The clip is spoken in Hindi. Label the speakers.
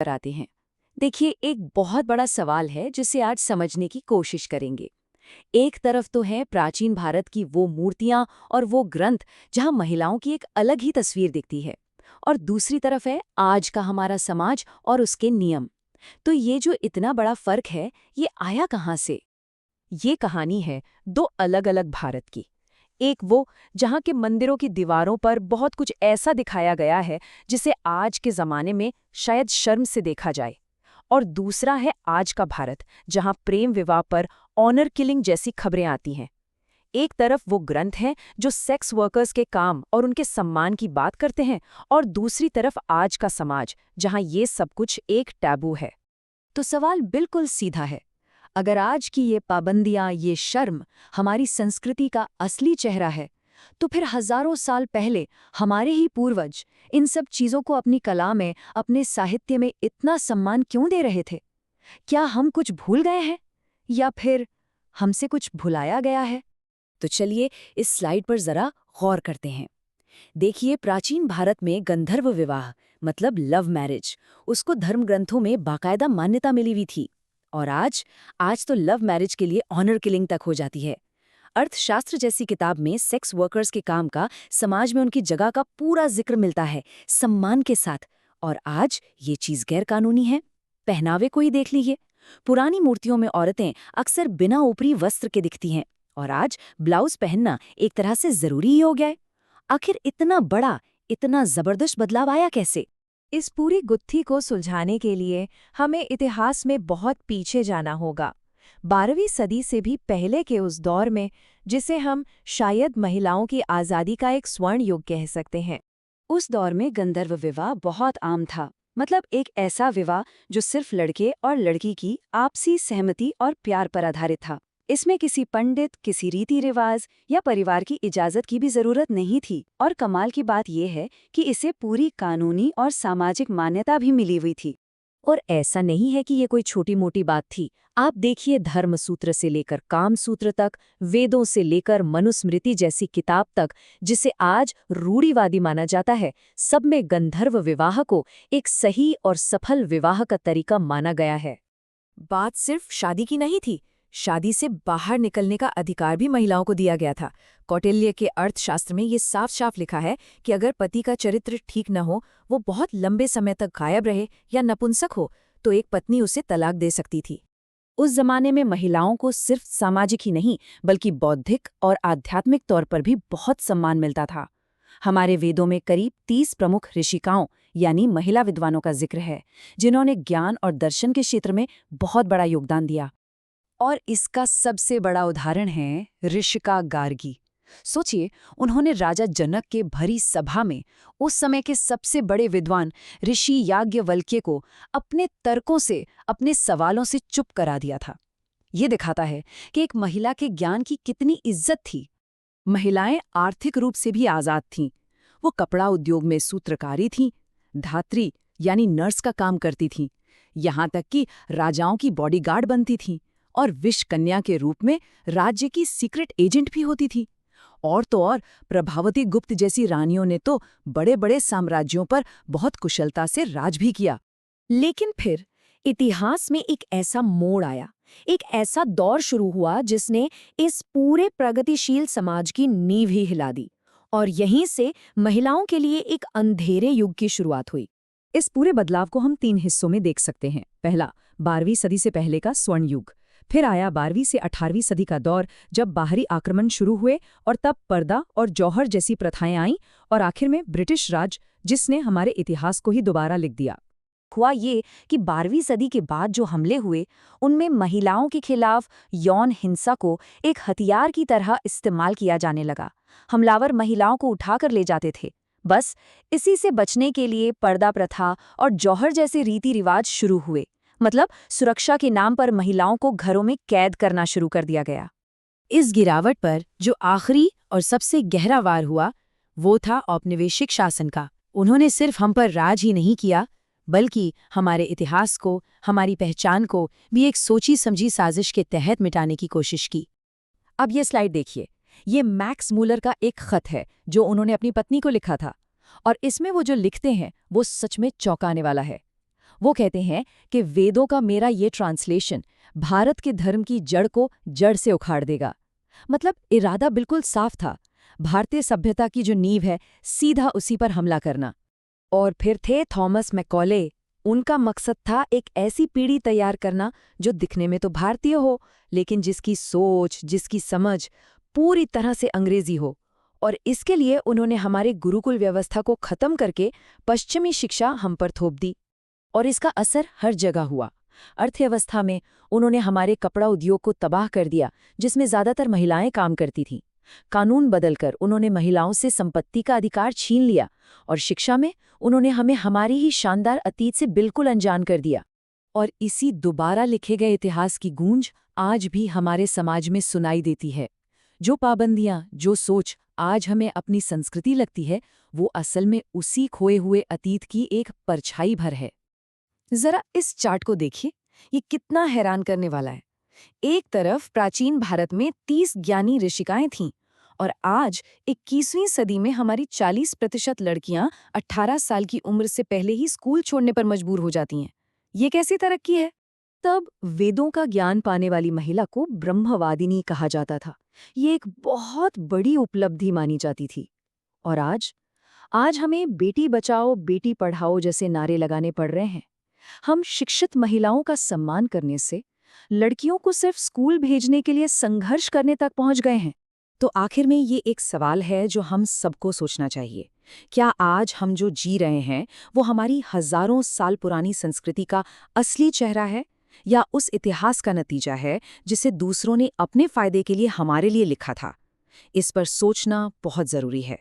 Speaker 1: पर आते हैं। देखिए, एक बहुत बड़ा सवाल है जिसे आज समझने की कोशिश करेंगे। एक तरफ तो है प्राचीन भारत की वो मूर्तियां और वो ग्रंथ जहां महिलाओं की एक अलग ही तस्वीर दिखती है, और दूसरी तरफ है आज का हमारा समाज और उसके नियम। तो ये जो इतना बड़ा फर्क है, ये आया कहाँ से?
Speaker 2: ये कहानी है दो अलग अलग भारत की। एक वो जहाँ के मंदिरों की दीवारों पर बहुत कुछ ऐसा दिखाया गया है जिसे आज के जमाने में शायद शर्म से देखा जाए, और दूसरा है आज का भारत जहाँ प्रेम विवाह पर ऑनर किलिंग जैसी खबरें आती हैं। एक तरफ वो ग्रंथ हैं जो सेक्स वर्कर्स के काम और उनके सम्मान की बात करते हैं, और दूसरी तरफ आज का समाज जहाँ ये सब कुछ एक टैबू है।
Speaker 1: तो सवाल बिल्कुल सीधा है। अगर आज की ये पाबंदियां, ये शर्म हमारी संस्कृति का असली चेहरा है, तो फिर हजारों साल पहले हमारे ही पूर्वज इन सब चीजों को अपनी कला में, अपने साहित्य में इतना सम्मान क्यों दे रहे थे? क्या हम कुछ भूल गए हैं, या फिर हमसे कुछ भुलाया गया है? तो चलिए इस स्लाइड पर जरा गौर करते हैं। देखिए, प्राचीन भारत में गंधर्व विवाह मतलब लव मैरिज, उसको धर्म ग्रंथों में बाकायदा मान्यता मिली हुई थी। और आज तो लव मैरिज के लिए ऑनर किलिंग तक हो जाती है। अर्थशास्त्र जैसी किताब में सेक्स वर्कर्स के काम का, समाज में उनकी जगह का पूरा जिक्र मिलता है, सम्मान के साथ। और आज ये चीज गैर कानूनी है। पहनावे को ही देख लीजिए। पुरानी मूर्तियों में औरतें अक्सर बिना ऊपरी वस्त्र के दिखती हैं, और आज ब्लाउज पहनना एक तरह से जरूरी ही हो गया है। आखिर इतना बड़ा, इतना जबरदस्त बदलाव आया कैसे?
Speaker 2: इस पूरी गुत्थी को सुलझाने के लिए हमें इतिहास में बहुत पीछे जाना होगा। 12वीं सदी से भी पहले के उस दौर में, जिसे हम शायद महिलाओं की आज़ादी का एक स्वर्ण युग कह सकते हैं।
Speaker 1: उस दौर में गंधर्व विवाह बहुत आम था। मतलब एक ऐसा विवाह जो सिर्फ लड़के और लड़की की आपसी सहमति और प्यार पर आधारित था। इसमें किसी पंडित, किसी रीति रिवाज या परिवार की इजाजत की भी जरूरत नहीं थी। और कमाल की बात यह है कि इसे पूरी कानूनी और सामाजिक मान्यता भी मिली हुई थी। और ऐसा नहीं है कि ये कोई छोटी मोटी बात थी। आप देखिए, धर्म सूत्र से लेकर काम सूत्र तक, वेदों से लेकर मनुस्मृति जैसी किताब तक, जिसे आज रूढ़िवादी माना जाता है, सब में गंधर्व विवाह को एक सही और सफल विवाह का तरीका माना गया है।
Speaker 2: बात सिर्फ शादी की नहीं थी, शादी से बाहर निकलने का अधिकार भी महिलाओं को दिया गया था। कौटिल्य के अर्थशास्त्र में ये साफ साफ लिखा है कि अगर पति का चरित्र ठीक न हो, वो बहुत लंबे समय तक गायब रहे या नपुंसक हो, तो एक पत्नी उसे तलाक दे सकती थी। उस जमाने में महिलाओं को सिर्फ सामाजिक ही नहीं, बल्कि बौद्धिक और आध्यात्मिक तौर पर भी बहुत सम्मान मिलता था। हमारे वेदों में करीब 30 प्रमुख ऋषिकाओं यानी महिला विद्वानों का जिक्र है, जिन्होंने ज्ञान और दर्शन के क्षेत्र में बहुत बड़ा योगदान दिया। और इसका सबसे बड़ा उदाहरण है ऋषिका गार्गी। सोचिए, उन्होंने राजा जनक के भरी सभा में उस समय के सबसे बड़े विद्वान ऋषि याज्ञवल्क्य को अपने तर्कों से, अपने सवालों से चुप करा दिया था। ये दिखाता है कि एक महिला के ज्ञान की कितनी इज्जत थी। महिलाएं आर्थिक रूप से भी आजाद थीं। वो कपड़ा उद्योग में सूत्रकारी थीं, धात्री यानी नर्स का काम करती थीं, यहाँ तक कि राजाओं की बॉडीगार्ड बनती थीं, और विष कन्या के रूप में राज्य की सीक्रेट एजेंट भी होती थी। और तो और प्रभावती गुप्त जैसी रानियों ने तो बड़े बड़े साम्राज्यों पर बहुत कुशलता से राज भी किया।
Speaker 1: लेकिन फिर इतिहास में एक ऐसा मोड़ आया, एक ऐसा दौर शुरू हुआ जिसने इस पूरे प्रगतिशील समाज की नींव ही हिला दी। और यहीं से महिलाओं के लिए एक अंधेरे युग की शुरुआत हुई।
Speaker 2: इस पूरे बदलाव को हम 3 हिस्सों में देख सकते हैं। पहला, 12वीं सदी से पहले का स्वर्ण युग। फिर आया 12वीं से 18वीं सदी का दौर, जब बाहरी आक्रमण शुरू हुए और तब पर्दा और जौहर जैसी प्रथाएं आईं, और आखिर में ब्रिटिश राज, जिसने हमारे इतिहास को ही दोबारा लिख दिया।
Speaker 1: हुआ ये कि 12वीं सदी के बाद जो हमले हुए, उनमें महिलाओं के खिलाफ यौन हिंसा को एक हथियार की तरह इस्तेमाल किया जाने लगा। हमलावर महिलाओं को उठाकर ले जाते थे। बस इसी से बचने के लिए पर्दा प्रथा और जौहर जैसे रीति रिवाज शुरू हुए। मतलब सुरक्षा के नाम पर महिलाओं को घरों में कैद करना शुरू कर दिया गया।
Speaker 2: इस गिरावट पर जो आखिरी और सबसे गहरा वार हुआ, वो था औपनिवेशिक शासन का। उन्होंने सिर्फ हम पर राज ही नहीं किया, बल्कि हमारे इतिहास को, हमारी पहचान को भी एक सोची समझी साजिश के तहत मिटाने की कोशिश की।
Speaker 1: अब ये स्लाइड देखिए। ये मैक्स मूलर का एक खत है जो उन्होंने अपनी पत्नी को लिखा था, और इसमें वो जो लिखते हैं वो सच में चौंकाने वाला है।
Speaker 2: वो कहते हैं कि वेदों का मेरा ये ट्रांसलेशन भारत के धर्म की जड़ को जड़ से उखाड़ देगा। मतलब इरादा बिल्कुल साफ था, भारतीय सभ्यता की जो नींव है सीधा उसी पर हमला करना। और फिर थे थॉमस मैकॉले। उनका मकसद था एक ऐसी पीढ़ी तैयार करना जो दिखने में तो भारतीय हो, लेकिन जिसकी सोच, जिसकी समझ पूरी तरह से अंग्रेजी हो। और इसके लिए उन्होंने हमारे गुरुकुल व्यवस्था को खत्म करके पश्चिमी शिक्षा हम पर थोप दी। और इसका असर हर जगह हुआ। अर्थव्यवस्था में उन्होंने हमारे कपड़ा उद्योग को तबाह कर दिया, जिसमें ज्यादातर महिलाएं काम करती थीं। कानून बदलकर उन्होंने महिलाओं से संपत्ति का अधिकार छीन लिया। और शिक्षा में उन्होंने हमें हमारी ही शानदार अतीत से बिल्कुल अनजान कर दिया। और इसी दोबारा लिखे गए इतिहास की गूंज आज भी हमारे समाज में सुनाई देती है। जो पाबंदियां, जो सोच आज हमें अपनी संस्कृति लगती है, वो असल में उसी खोए हुए अतीत की एक परछाई भर है। जरा इस चार्ट को देखिए, ये कितना हैरान करने वाला है। एक तरफ प्राचीन भारत में 30 ज्ञानी ऋषिकाएं थीं, और आज 21वीं सदी में हमारी 40% लड़कियां 18 साल की उम्र से पहले ही स्कूल छोड़ने पर मजबूर हो जाती हैं। ये कैसी तरक्की है? तब वेदों का ज्ञान पाने वाली महिला को ब्रह्मवादिनी कहा जाता था। ये एक बहुत बड़ी उपलब्धि मानी जाती थी। और आज हमें बेटी बचाओ, बेटी पढ़ाओ जैसे नारे लगाने पड़ रहे हैं। हम शिक्षित महिलाओं का सम्मान करने से लड़कियों को सिर्फ स्कूल भेजने के लिए संघर्ष करने तक पहुंच गए हैं। तो आखिर में ये एक सवाल है जो हम सबको सोचना चाहिए। क्या आज हम जो जी रहे हैं वो हमारी हजारों साल पुरानी संस्कृति का असली चेहरा है, या उस इतिहास का नतीजा है जिसे दूसरों ने अपने फायदे के लिए हमारे लिए लिखा था? इस पर सोचना बहुत जरूरी है।